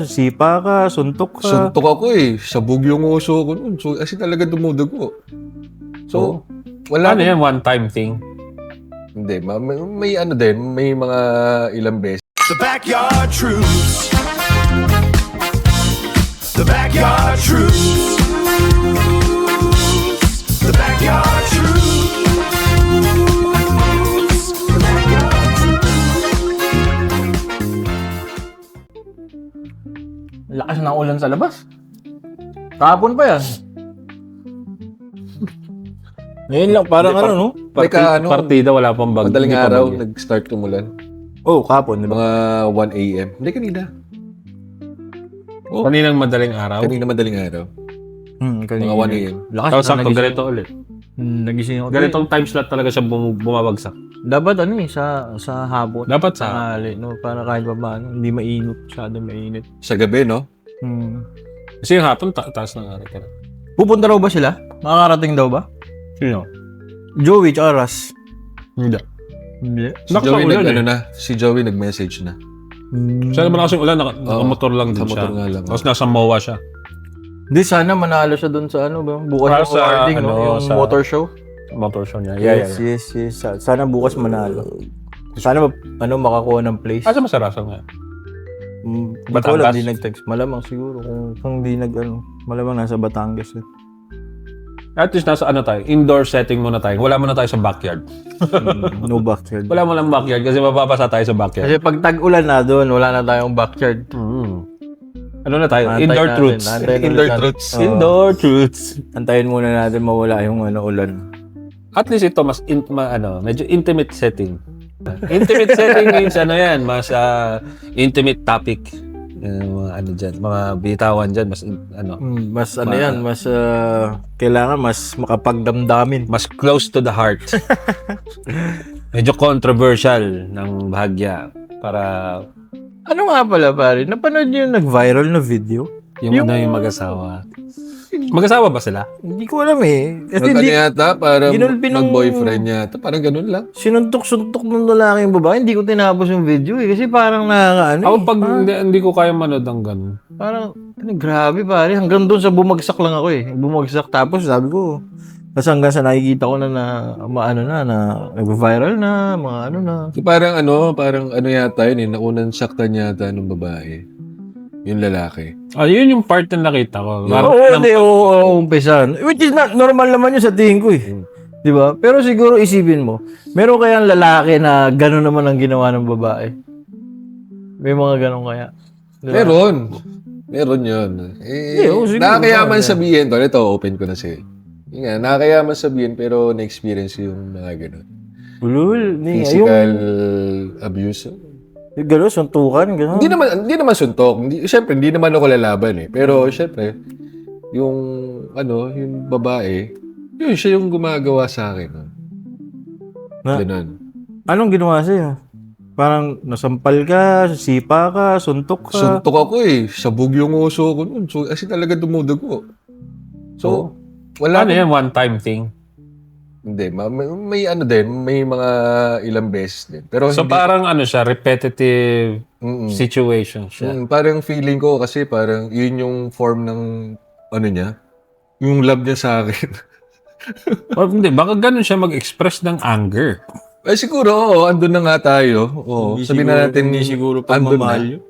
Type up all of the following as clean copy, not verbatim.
Sipa ka, suntok ka. Suntok ako eh. Sabog yung uso ko nun. So, kasi talaga dumudugo. So, wala. Ano yan? One-time thing? Hindi. May ano din. May mga ilang beses. The Backyard Truths. The Backyard Truths. The Backyard Truths. The Backyard Lakas ng ulan sa labas. Kahapon pa yan. Ngayon lang, parang ano, no? Partida, wala pang bag. Madaling hindi pa araw, bagyo. nag-start tumulan. Oh, kahapon, di ba? Mga 1 a.m. Hindi, kanina. Kaninang madaling araw. Kanina madaling araw. Kanina. Mga 1 a.m. Lakas Tapos na sakto, nagising. ganito ulit. Nagising ako. Ganitong time slot talaga siya bumabagsak. Dapat ano eh, sa hapon. Dapat sa... Tanghali, no? Para kahit pa paano, hindi mainit. Masyado mainit. Sa gabi, no? Kasi yung hapon, taas ng araw. Pupunta raw ba sila? Makakarating daw ba? Sino? Joey tsaka Ras. Hindi. Hindi. Si Lakas Joey ng ulan si Joey nag-message na. Siya naman kasi ulan, nakamotor lang din siya. nakamotor nga lang. Tapos nasa MOA siya. Hindi, sana manalo siya dun sa ano ba? Bukas Para yung sa, awarding, no? ano, Yung sa- motor show. Motor show niya. Yes. Sana bukas manalo. Sana makakuha ng place. Asa masarasang nga? Hindi ko Batangas? alam, di nag-text. Malamang siguro kung di malamang nasa Batangas. At least nasa ano tayo, indoor setting muna tayo. Wala muna tayo sa backyard. No backyard. Wala mo lang backyard kasi mapapasa tayo sa backyard. Kasi pag tag-ulan na doon, wala na tayong backyard. Ano na tayo? Antay Indoor natin, truths. antay natin. Indoor truths. Oo. Indoor truths. Antayin muna natin mawala yung ulan. At least ito mas medyo intimate setting. Intimate setting means ano yan, mas intimate topic. Mga ano dyan, mga bitawan dyan, mas Mas yan, mas kailangan mas makapagdamdamin. mas close to the heart. Medyo controversial ng bahagya para Ano nga pala pare, napanood niyo yung nag-viral na video? yung mag-asawa. Mag-asawa ba sila? Hindi ko alam eh. Kasi Ano hindi, yata, parang ginulpi ng- mag-boyfriend yata. Parang ganun lang. sinuntok-suntok ng lalaki yung babae, hindi ko tinapos yung video eh. Kasi parang nakakaano Ako eh. pag hindi ko kaya manood ng ganun. Parang, grabe pare, hanggang doon sa bumagsak lang ako eh. Bumagsak tapos sabi ko, tapos hanggang sa nakikita ko na nag-viral na, mga ano na. Parang ano yata yun eh. Naunang saktan yata ng babae. Yung lalaki. Yun yung part na nakita ko. Umpisan. Which is not, normal naman yun sa tingin ko eh. Di ba? Pero siguro isipin mo, meron kayang lalaki na gano'n naman ang ginawa ng babae? May mga gano'n kaya? Di ba? Meron yun. siguro. Nakakayaman sabihin. Ito, open ko na siya. Yun nga, nakakayaman sabihin pero na-experience yung mga ganun. Ulul. Physical abuse. Yung gano'n, suntukan, gano'n. Hindi naman suntok. Siyempre, hindi naman ako lalaban eh. Pero siyempre, yung babae, yun, siya yung gumagawa sa akin. Ganun. Anong ginawa sa'yo? Parang nasampal ka, sipa ka, suntok ka. Suntok ako eh. Sabog yung uso ko nun. So, kasi talaga dumudugo. So, wala. Ano yan? One-time thing? Hindi. May ano din. May mga ilang beses din. Pero So hindi, parang ano siya, repetitive situation siya. parang feeling ko kasi parang yun yung form ng ano niya. Yung love niya sa akin. Hindi, baka ganun siya mag-express ng anger. Ay siguro, andun na nga tayo. Oo, sabihin na natin, Hindi siguro andun pagmamahal na. yun.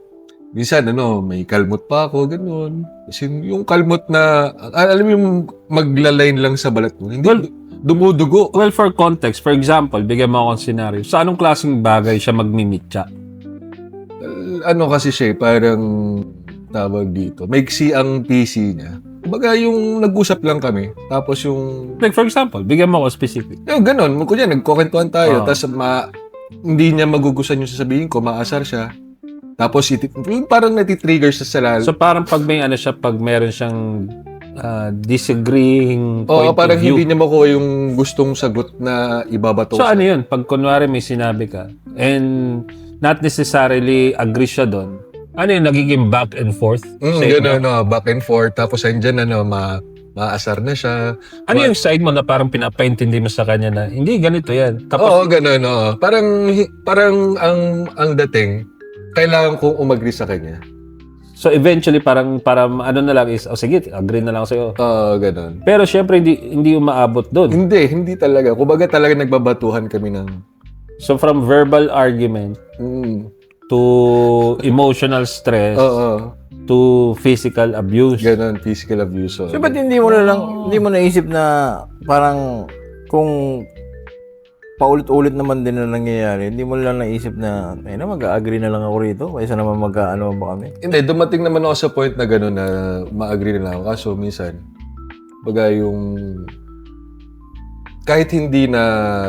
Minsan, may kalmot pa ako, ganun. Kasi yung kalmot na, alam mo yung maglaline lang sa balat mo. Hindi, dumudugo. Well, for context, for example, bigyan mo akong scenario. Sa anong klaseng bagay siya magmimitya? Ano kasi siya, parang tawag dito. Maiksi ang PC niya. Kumbaga yung nag-usap lang kami. Tapos yung, Like for example, bigyan mo ako specific. yung ganun. Kunya, nagkukwentuhan tayo. Tapos hindi niya magugustuhan yung sasabihin ko, maasar siya. Tapos yung parang natitrigger sa salal. So parang pag may ano siya, pag meron siyang disagreeing Oo, point parang of view. hindi niya makuha yung gustong sagot na ibabato So siya. ano yun? Pag kunwari may sinabi ka and not necessarily agree siya doon, ano yun? Nagiging back and forth? Say, Ganun, back and forth. Tapos andyan, maasar na siya. ano yung side mo na parang pinapaintindi mo sa kanya na hindi ganito yan? Tapos Oo, ganun, oo. Parang ang dating, kailangan kong umagri sa kanya. So eventually parang ano na lang is, sige, agree na lang ako sa'yo. Ganun. Pero syempre hindi umaabot doon. Hindi talaga. Kumbaga talaga nagbabatuhan kami ng... So from verbal argument to emotional stress to physical abuse. Ganun, physical abuse. So, ba't hindi mo naisip na parang kung paulit-ulit naman din na nangyayari, hindi mo lang naisip na, mag-agree na lang ako rito, kaysa naman mag-ano ba kami? Hindi, dumating naman ako sa point na gano'n na ma-agree na lang ako. Kaso minsan, baga yung kahit hindi na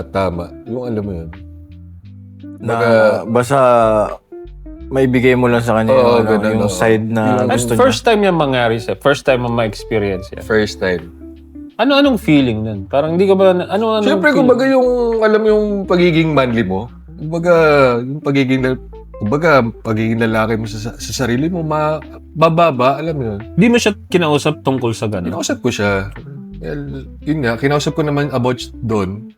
tama, yung alam mo yun. Na basta may bigay mo lang sa kanya yung side na gusto niya. First time yan mangyari sa'yo? First time mo ma-experience yan? First time. Anong feeling nun? Parang hindi ka ba... Siyempre, kumbaga yung, alam mo yung pagiging manly mo, kumbaga yung pagiging lalaki mo sa sarili mo, mababa, alam mo yun. Di mo siya kinausap tungkol sa gano'n? Kinausap ko siya. Well, yun nga, kinausap ko naman about doon.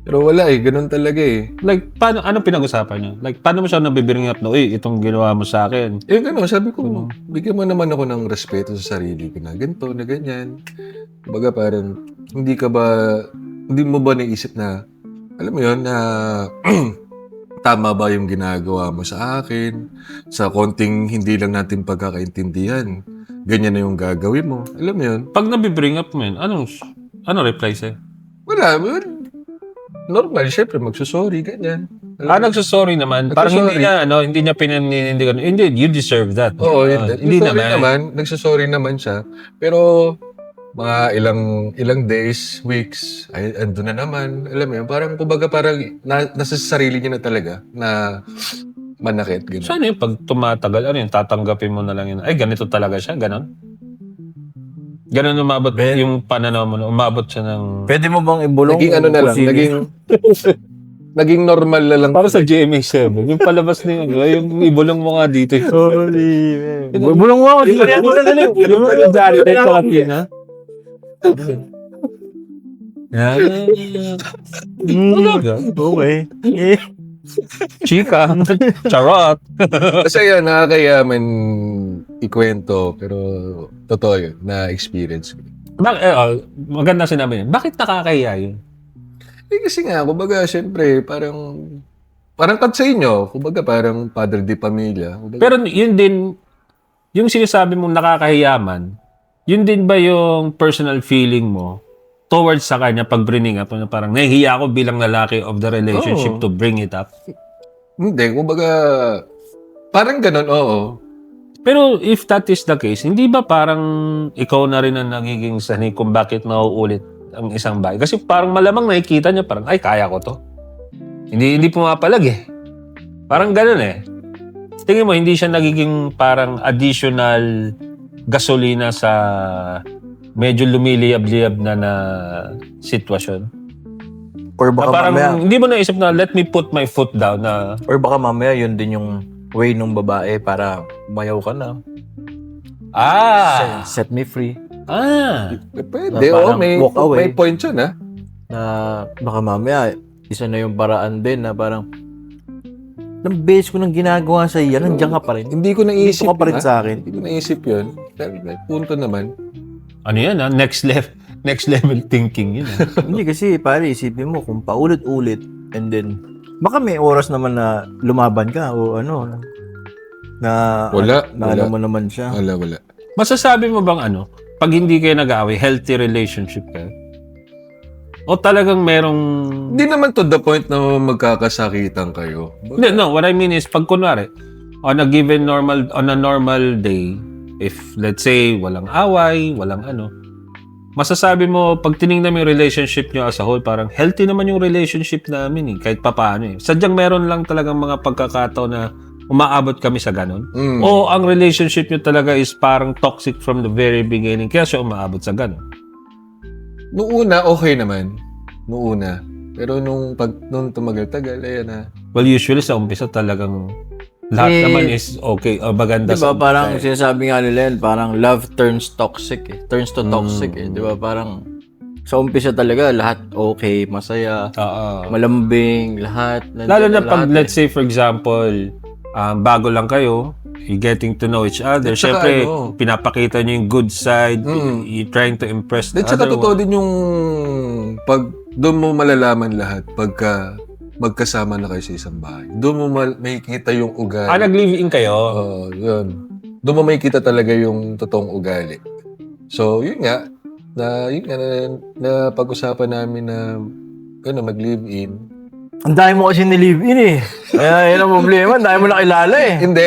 Pero wala ganun talaga Like, anong pinag-usapan niyo? Like, paano mo siya nabibring up na, itong ginawa mo sa akin? Gano'n, sabi ko, bigyan mo naman ako ng respeto sa sarili ko na ganito, na ganyan. Kumbaga parang, hindi mo ba naisip na, alam mo yun, na tama ba yung ginagawa mo sa akin? Sa konting hindi lang natin pagkakaintindihan, ganyan na yung gagawin mo. Alam mo yun? Pag nabibring up mo yun, ano reply sa'yo? Wala, normal, syempre, magsusorry, ganyan. Nagsusorry naman. Parang hindi niya pinanindigan. Hindi, you deserve that. Oo, hindi naman. Nagsusorry naman siya. Pero, mga ilang days, weeks, ay andun na naman. Alam mo yun, parang kumbaga parang nasa sarili niya na talaga na manakit. Ganun. So ano yung pag tumatagal, tatanggapin mo na lang yun. Ay, ganito talaga siya, ganon? Ganon umabot yung pananaw mo, umabot siya ng... Pwede mo bang ibulong? Naging ano na lang, naging normal na lang. Para sa GMA7, yung palabas na yun, yung ibulong mo nga dito. Sorry, man. Ibulong mo ako. Okay. Chika. Charot. Kasi yan, nakakayaman ikwento, pero totoo yun, na-experience ko. Maganda sinabi niya. Bakit nakakahiya yun? Kasi nga, kumbaga, syempre, parang kat sa inyo, kumbaga, parang padre de pamilya. Kumbaga, Pero yun din, yung sinasabi mong nakakahiyaman, yun din ba yung personal feeling mo towards sa kanya pag bringing up? Parang nahihiya ako bilang lalaki of the relationship to bring it up? hindi, kumbaga, parang ganun, oo. Pero if that is the case, hindi ba parang ikaw na rin ang nagiging sanay kung bakit nauulit ang isang bagay? Kasi parang malamang nakikita niya parang, ay, kaya ko to. Hindi pumapalag Parang ganun Tingin mo, hindi siya nagiging parang additional gasolina sa medyo lumiliyab-liyab na sitwasyon? Or baka parang mamaya, hindi mo naisip na let me put my foot down na... or baka mamaya yun din yung way ng babae para mayaw ka na. Set me free. Pwede, Parang may walk away. may point yun, ha? Na baka mamaya, isa na yung paraan din na parang ng base ko nang ginagawa sa iya, nandiyan ka pa rin. Hindi ko naisip Dito ka pa rin ha? sa akin. Hindi ko naisip yun. Pero may punto naman. Ano yan next level thinking yun Hindi kasi, pare, isipin mo, kung paulit-ulit, and then, baka may oras naman na lumaban ka, o ano, na Wala. alam mo naman siya. Wala. Masasabi mo bang pag hindi kayo nag-aaway, healthy relationship kayo? O talagang merong... Hindi naman to the point na magkakasakitan kayo. No, what I mean is, pag kunwari, on a normal day, if let's say, walang away, walang masasabi mo, pag tinignan mo yung relationship nyo as a whole, parang healthy naman yung relationship namin kahit papaano Sadyang meron lang talagang mga pagkakataon na umaabot kami sa ganun. O ang relationship nyo talaga is parang toxic from the very beginning, kaya siya umaabot sa ganun. Noong una, okay naman. Noong una. Pero nung tumagal-tagal, ayan na. Well, usually sa umpisa talagang lahat naman is okay, maganda Diba, sa umpisa. parang sinasabi nga nila yan, parang love turns toxic turns to toxic Diba, parang sa umpisa talaga, lahat okay, masaya, malambing, lahat. Lalo na pag, let's say, for example, bago lang kayo, you getting to know each other. At saka Siyempre, ano, pinapakita nyo yung good side. You trying to impress the At saka other totoo one. din yung pag doon mo malalaman lahat pagka magkasama na kayo sa isang bahay. Doon mo makikita yung ugali. Nag-live-in kayo? Yun. Doon mo makikita talaga yung totoong ugali. So, yun nga, na pag-usapan namin na mag-live-in. Ang dami mo kasi ni-live-in eh. Kaya yun ang problema. Ang dami mo nakilala eh. Hindi,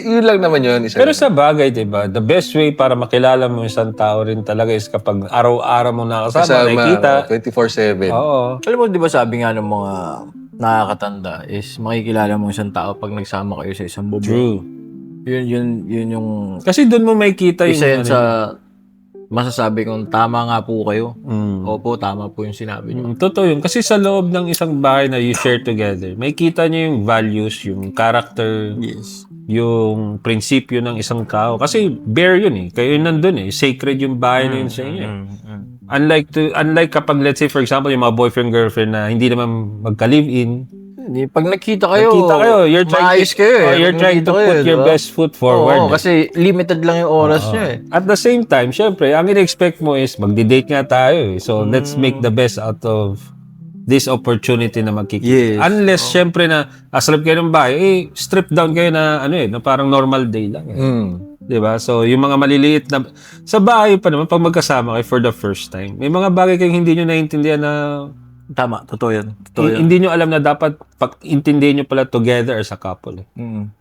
yun lang naman yun. Pero sa bagay, diba, the best way para makilala mo isang tao rin talaga is kapag araw-araw mo nakasama, nakikita. 24/7. Oo. Alam mo, di ba sabi nga ng mga nakakatanda is makikilala mo isang tao pag nagsama kayo sa isang bubong. True. Yun yung Kasi doon mo makikita yung... isa yun sa masasabi kong tama nga po kayo. Mm. Opo, tama po yung sinabi niyo. Totoo yun. Kasi sa loob ng isang bahay na you share together, may kita nyo yung values, yung character, Yes. yung prinsipyo ng isang tao. Kasi bare yun eh. Kayo yun nandun eh. Sacred yung bahay na yun sa inyo. Unlike kapag, let's say, for example, yung mga boyfriend-girlfriend na hindi naman magka-live-in, Pag nakita kayo, you're trying maayos kayo eh. you're trying to Nakikita put kayo, your diba? best foot forward. Oo, kasi limited lang yung oras nyo eh. At the same time, syempre, ang in-expect mo is magdi-date nga tayo eh. So, let's make the best out of this opportunity na magkikita. Yes. Unless, syempre na, asalap kayo ng bahay, strip down kayo na, na parang normal day lang. Diba? So, yung mga maliliit na... Sa bahay pa naman, pag magkasama kayo for the first time, may mga bagay kayong hindi nyo naiintindihan na... Tama, totoo yan. Totoo yan. Hindi nyo alam na dapat intindihin nyo pala together as a couple. Eh.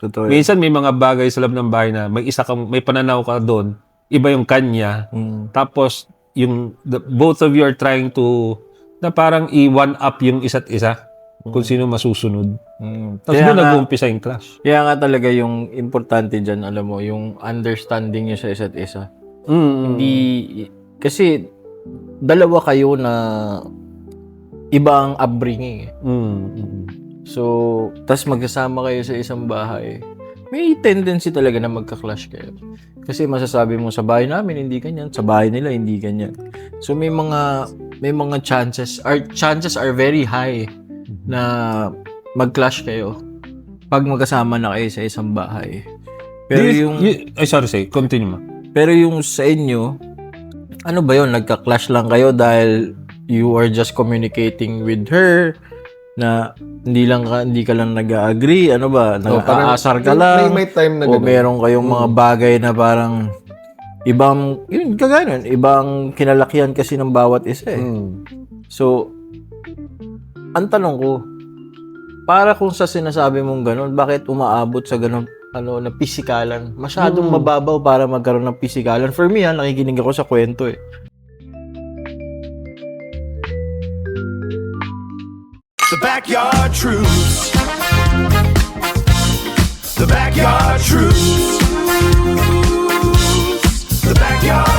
Totoo yan. Minsan may mga bagay sa loob ng bahay na may pananaw ka doon, iba yung kanya. Tapos both of you are trying to na parang i-one up yung isa't isa kung sino masusunod. Tapos doon nag-uumpisa yung clash. Kaya nga talaga yung importante dyan, alam mo, yung understanding nyo sa isa't isa. Hindi, kasi dalawa kayo na ibang upbringing eh. So, tas magkasama kayo sa isang bahay, may tendency talaga na magka-clash kayo. Kasi masasabi mo sa bahay namin hindi ganyan, sa bahay nila hindi ganyan. So may mga chances are very high na mag-clash kayo pag magkasama na kayo sa isang bahay. Pero continue mo. Pero yung sa inyo, ano ba yun? Nagka-clash lang kayo dahil you are just communicating with her na hindi ka lang nag-agree, ano ba? Nag-aasar ka lang. May time na o meron kayong mga bagay na parang ibang, yun, kaganon, ibang kinalakihan kasi ng bawat isa eh. So, ang tanong ko, para kung sa sinasabi mong ganon, bakit umaabot sa ganon, na pisikalan? Masyadong mababaw para magkaroon ng pisikalan. For me, nakikinig ako sa kwento eh. The Backyard Truths. The Backyard Truths. The Backyard